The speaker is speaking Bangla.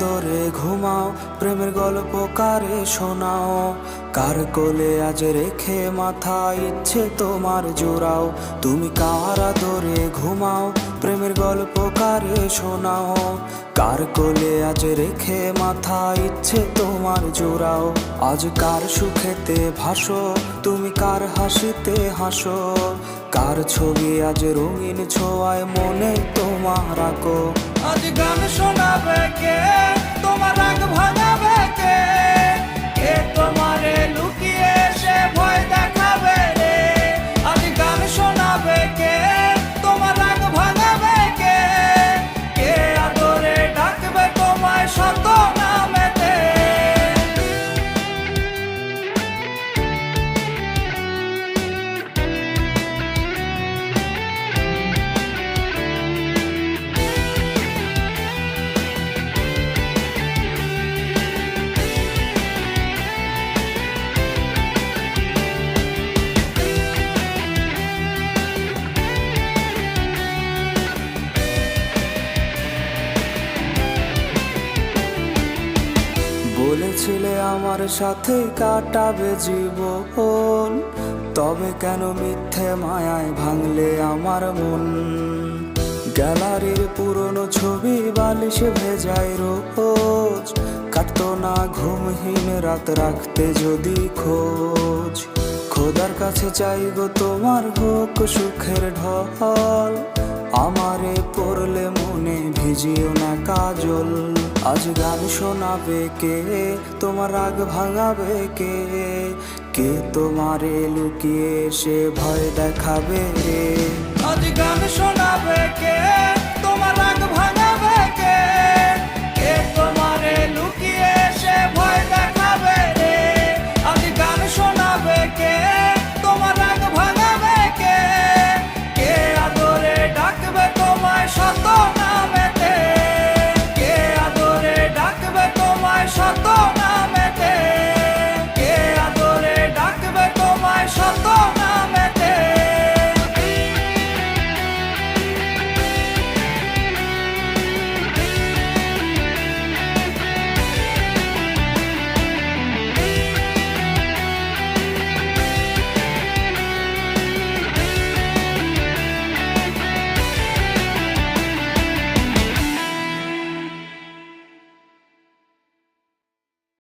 আদরে ঘুমাও, প্রেমের গল্প কারে শোনাও। কার কোলে আজ রেখে মাথা ইচ্ছে তোমার জোড়াও। তুমি কার আদরে ঘুমাও, প্রেমের গল্প কারে শোনাও। কার কোলে আজ রেখে মাথা ইচ্ছে তোমার জোড়াও। আজ কার সুখেতে ভাসো, তুমি কার হাসিতে হাসো। কার ছবি আজ রঙিন ছোঁয়ায় মনে তোমার আঁকো। আজ গান শোনাবে কে, তোমার রাগ ভাঙাবে কে? কে তোমারে লুকিয়ে সে ভয় দেখাবে রে? আজ গান শোনাবে কে, তোমার রাগ ভাঙাবে কে? কে আদরে ডাকবে তোমায় শত নামেতে? বলেছিলে আমার সাথে কাটাবে জীবন, তবে কেন মিথ্যে মায়ায় ভাঙলে আমার মন? গ্যালারির পুরনো ছবি বালিশে ভেজায় রোজ, কাটতো না ঘুমহীন রাত রাখতে যদি খোঁজ। খোদার কাছে চাইগো তোমার হোক সুখের ঢল, আমারে পড়লে মনে ভিজিও না কাজল। আজ গান শোনাবে কে, তোমার রাগ ভাঙাবে কে? কে তোমারে লুকিয়ে সে ভয় দেখাবে রে? আজ গান শোনাবে কে,